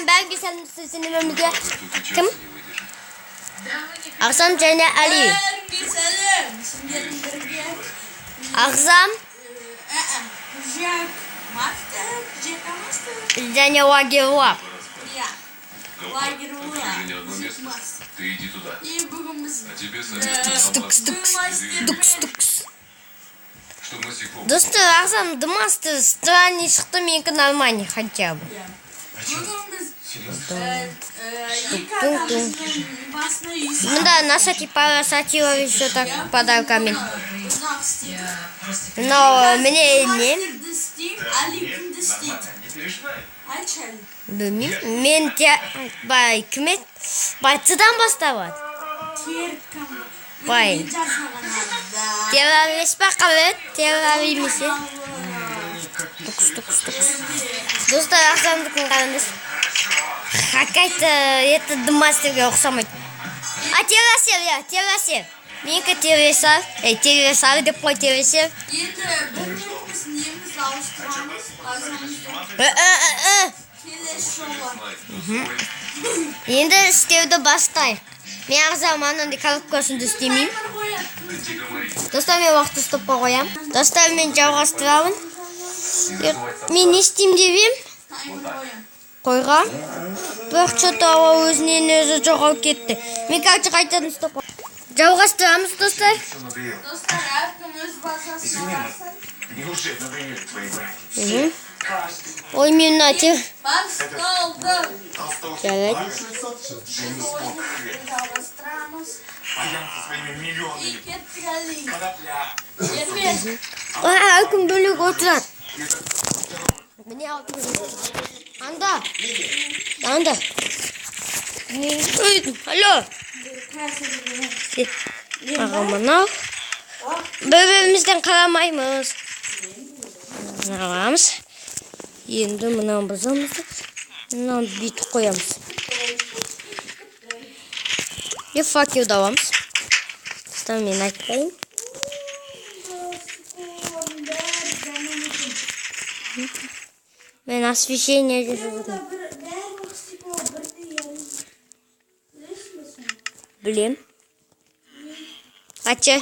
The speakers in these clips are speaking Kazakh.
Ben güzel sesini memnuniyet. Kim? Akşam Cene Ali. Akşam. Cene Wagirwa. Ты иди туда. А тебе чтобы насекомых. Достар, Акшам Дмастер странный, что мне нормально хотя бы. Да, на сайте парасатила еще так подарками. Но мне не. Мен бай кімет байтыдан басталады. Бай. Террорист па қалет? Террорист емес. Достар, Акшамдыкын қараңыз. Какая-то это Дмастерге ұқсамайды. А террасер, я, террасер. Менікі террасер. Террасер деп қой, террасер. Енді істеуді бастайық. Мен Акшам анандай коробкасында істемеймін. Достар, мен уақытты стопқа қоям. Достар, мен жалғастырамын. Мен не істеймін деп ем? Қойғам. Бірақ что-то ауа өзінен өзі жоғалып кетті. Мен қайтадан стопқа. Жалғастырамыз, достар. Достар, әркім өз базасын алсын. Ой, мен нәтер. Басталды. Жарайды. Жалғастырамыз. И кеттік әлі. Ермен. Әркім бөлік отырады. Міне анда. Анда. Алло. Ағамын. Бір-бірімізден қарамаймыз. Аламыз. Енді мұнан бұзамызды. Мұнан бүйтіп қоямыз. И факел давамыз. Что мен айтпайын. Мен освещение жасадым. Білем. Ача.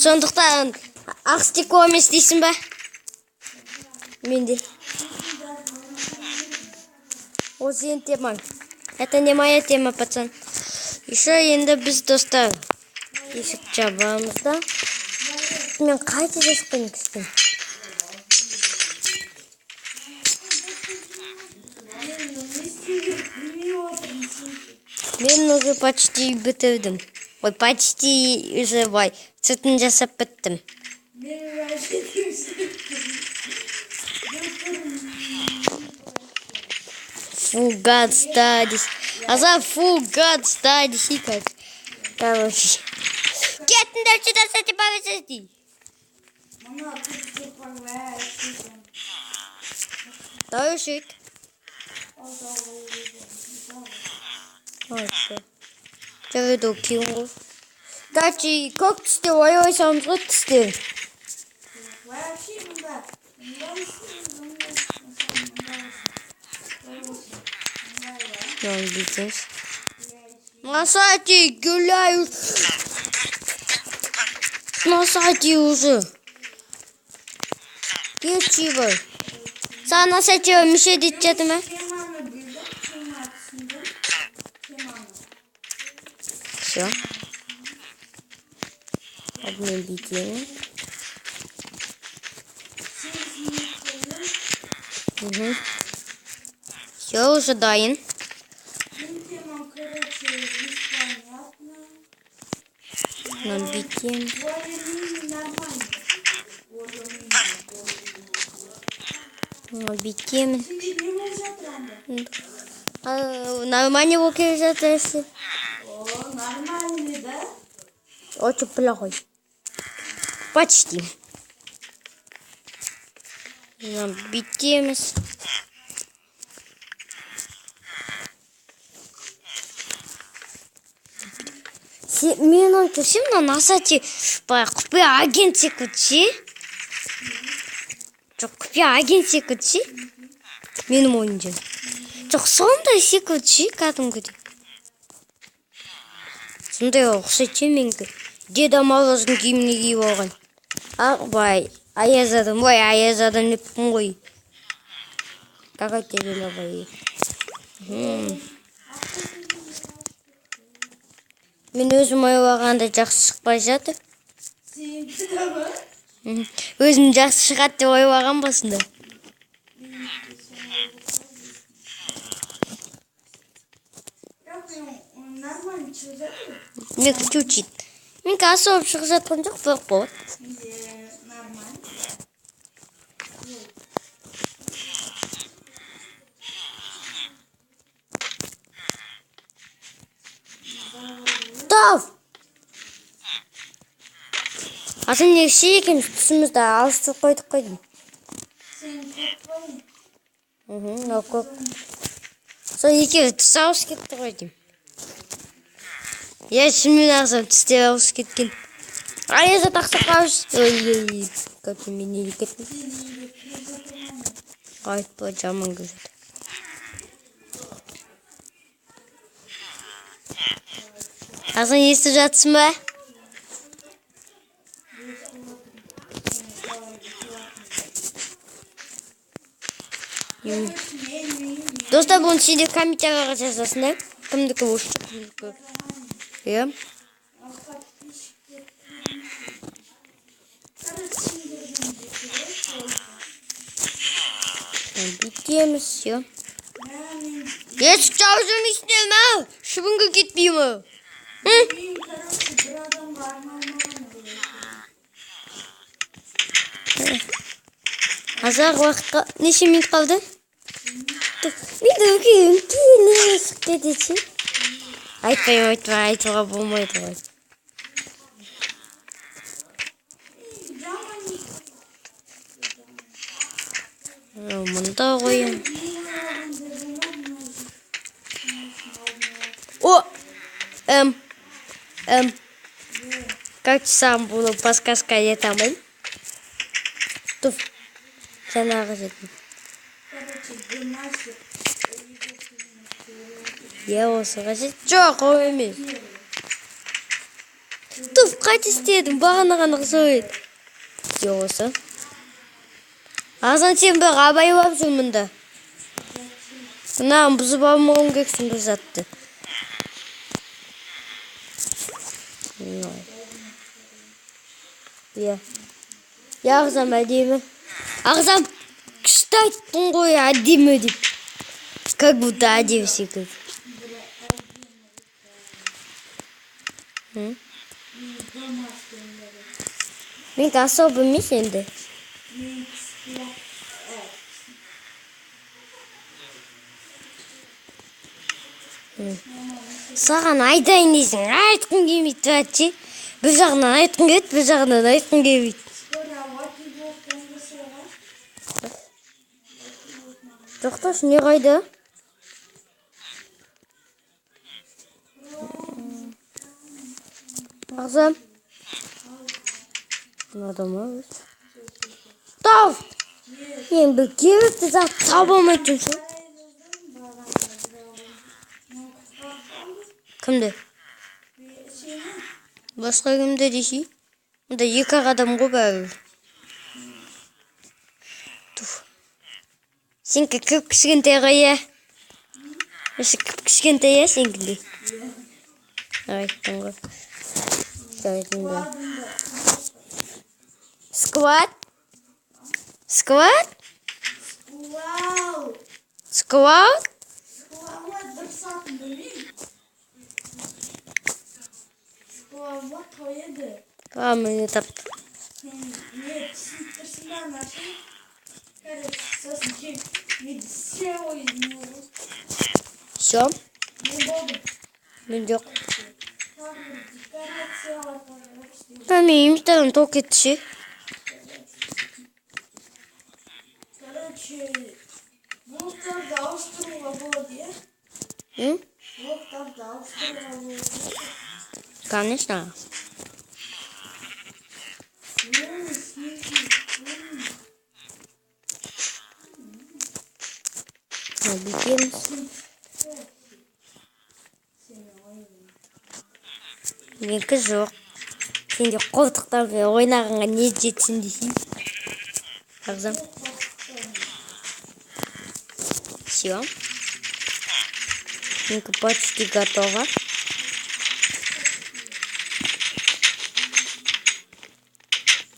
Сондықтан ақстеко емес дейсің ба? Менде. Ол сен темаң. Это не моя тема, пацан. Еще енді біз достар. Есік жабамыз да. Мен қайта жаспайын кістен. Мен уже почти бітірдім. Ой, почти уже бай. Сүтін жасап біттім. Фу, гад стадис. Фу, гад стадис. И как? Короче. Кетіндер сюда сәті повесетей. Давай шик. Жаведу киунгу. Короче, как түсте ойсамыз ғой түсте. Non, bitches. На сайте гуляю. На сайте уже. Geçiyor. Sana seçiyorum, bir şey diyeceğim mi? Все. Одну дитину. Угу. Все, уже даем. Нам битим. Битим. Нормально выглядит, если. Нормальный, да? Очень плохой. Почти. Нам битим. Менің ойымша мына насати құпия агент секілді ше. Жоқ, құпия агент секілді ше. Менің ойымша. Жоқ, сондай секілді ше, кәдімгідей. Сондай ұқсайды ше менікі. Деда Мороздың киіміне киіп алған. Аяз адам деппін ғой. Какой тебе новый? Мен өзім ойлағанда жақсы шықпай жатыр. Сенікі де ма? Өзім жақсы шығады деп ойлаған басында. Нормально чөзеді. Менікі чуть-чуть. Менікі асырып шығып жатқан жоқ, бірақ болады. Нормально. Тау! Азын не кіші екеніміз тұсымызда алыстып қойдық қойдым. Сен көк қой. Мынау көк. Сол екеуі түс ауыс кетті қойдым. Шынымен ағзам түстер ауыс кеткен. Аяза тақсақ ауыс. Ой, көпті мен не кеттім. Айтпа жаман көреді. Ағзан естіп жатсың ба? Достар, бұны сенде комментарияға жазасыңдар. Кімдікі осы кімдікі. Иә. Бүйтеміз, иә. Есік жауыз өмесіне ма? Шыбынғы кетпей ма? Bir adam var mı? Азақ уақытқа неше минут қалды? Мен өкейім кейін есік дедеші. Айтуға болмайды ғой. Мұнда қойым. О! Как сам bunu подсказка етамын? Туф. Жаңағы жеттім. Осы қажет жоқ ол емес. Туф, қайт істедім, бағана қысойды. Осы. Ағзан сен бір абайлап жүр мұнда. Мынаған бұзып алмауым кексің бір затты. Ағзам әдемі. Ағзам күшті айттың ғой әдемі деп. Как будто әдемі секілді. Мен особо емес енді. Саған айтайын дейсің, айтқың келмейді бәтше. Бір жағынан айтқың келеді, бір жағынан айтқың келмейді. Жоқташ, не қайда? Ағзам. Мынада ма өз? Тау! Мен бір керекті зат таба алмайтын шу. Кімді? Басқа кімді деші? Мұнда екі адам ғой бәрі. Сенкі көп кішкентай ғая. Осы көп кішкентай сенкінде. Айттың ғой. Сквад? Сквад? Сквад? Мені тапты. Нет, синтесина наши. Короче, все из него. Все? Не буду. Мен жоқ. Мен еместен ток етші. Короче, блоктарды ауыстыруға болады, е? Блоктарды ауыстыруға болады. Конечно. Бүйтеміз. Менікі жоқ. Сенде қолтықтармен ойнағанға не жетсін дейсің? Ағзам. Все. Менікі почти готово.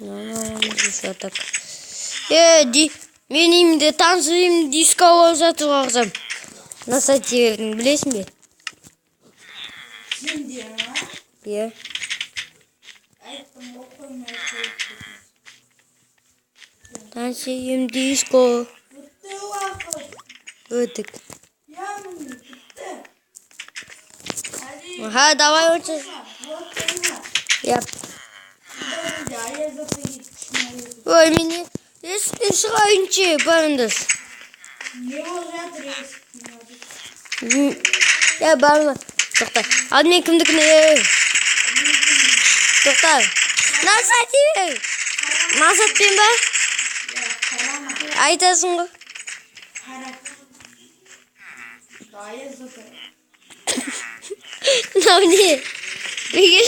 Еще так. Мен имде танцуем диско болып жатыр ағзам. На сайте білесің бе? Сенде, а? Иә. Айттым, оқоймай қойып. Танцуем диско. Бітті уақыт. Өтік. Яғни, бітті. Әли, Ага, давай учи. оқойма. Я. Бәрінде аязаты кеткішін. Ой, мені есіктен шығайыншы, барыңдыз. Не болып жатыр есіктің? Я барма. Тоқта. Ал мен кімдікіне? Тоқта. Назад ебе. Назатпен ба? Қарама. Айтасың ғой. Қара. Аязаты. Мынау не? Неге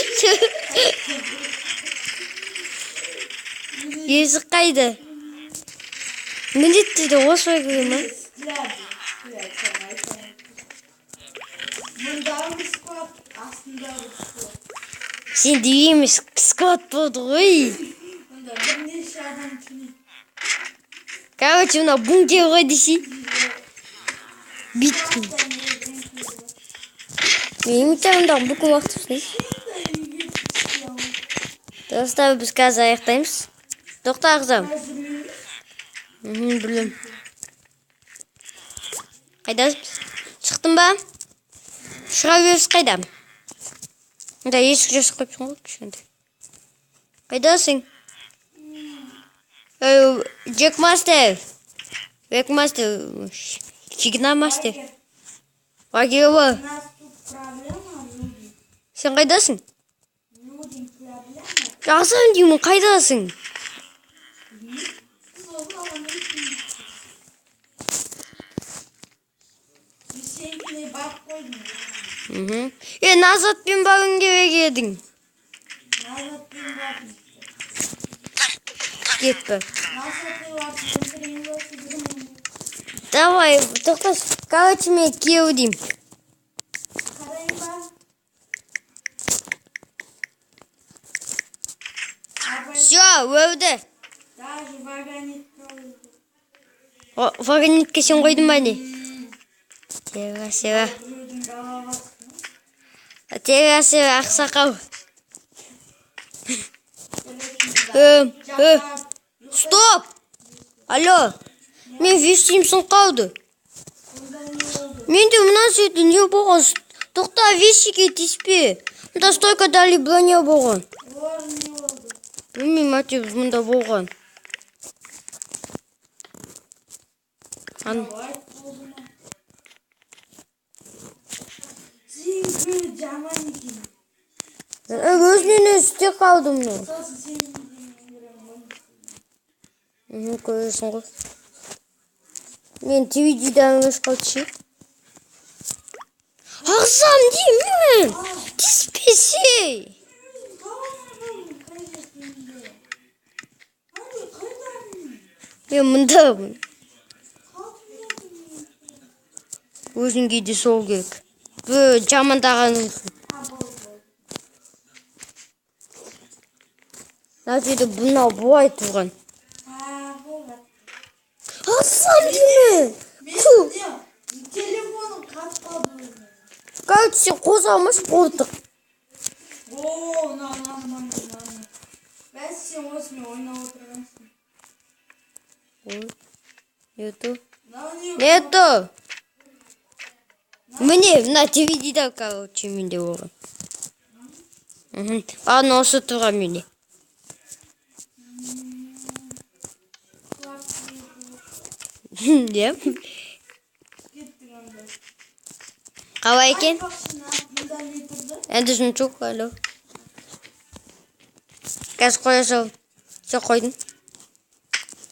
есік қайда? Міндетті түрде осылай көрем ма? Мұндағы скват, астындағы скват. Сенде емес скват болды ғой. Мұнда бірнеше адам түнек. Короче, мына бункер ғой десей. Бит. Мен мектебімдағы бүкіл уақыт істейсің. Достар, біз қазір аяқтаймыз. Тоқта ағзам. Білем. Қайдасың? Шықтың ба? Шыға беріс қайда? Мұнда есік жасық қойыпсың ғой кішкентай. Қайдасың? Джек Мастер. Джек Мастер. Фигна Мастер. Лагерь бар. У нас тут проблема, люди. Сен қайдасың? Людям проблема. Ағзам деймін, қайдасың? Сенікіне барып қойдым. Назатпен барың керек едің. Назатпен бардым. Кетпі. Назатпен бардым. Давай, тоқташ. Короче, мен кеу дейм. Қарайын ба? Все, өлді. Даже вагонетка өлді. Вагонетке сен қойдың ба не? Сева. Біреудің головасы. Сева, ақсақал. Стоп! Алло. Мен вестимсің қалды. Менде мына жерде не болған? Тоқта, вестиге тиіспе. Мұнда стойка дали броня болған. Олар не болды? Білмеймін, әтеп мұнда болған. Давай, болды ма? Сен жаман екен. Өзінен өсте қалдым мен. Сосын сенің Көресің ғой. Мен телевизиядан өз қалды ше. Ағзам деймін. Тиіспесе. Мен мұндамын. Өзіңге де сол керек. Жамандағаның. Мына жерде бұнау бұлай тұрған. Ағзам деймін. Телефоным қатып қалды. Короче, сен қозғалмас қолтық. Бәс сен осымен ойнап отырғансың. Нету? Нету? Міне, мына телевизияда, короче, менде болған. Ладно, осы тұрған менде. Деп? Қалай екен? Енді жын жоқ, алло. Қазір қоя сал. Все қойдым.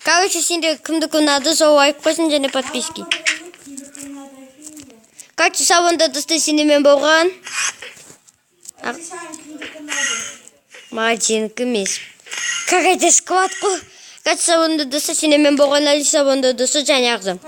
Короче, сенде кімдікі ұнады, сол лайк қойсын және подписки. Короче, салонда досты сенемен болған. Мағатенікі емес. Какая-то складку. Короче, салонда досты сенемен болған, әлі салонда досты және ағзам.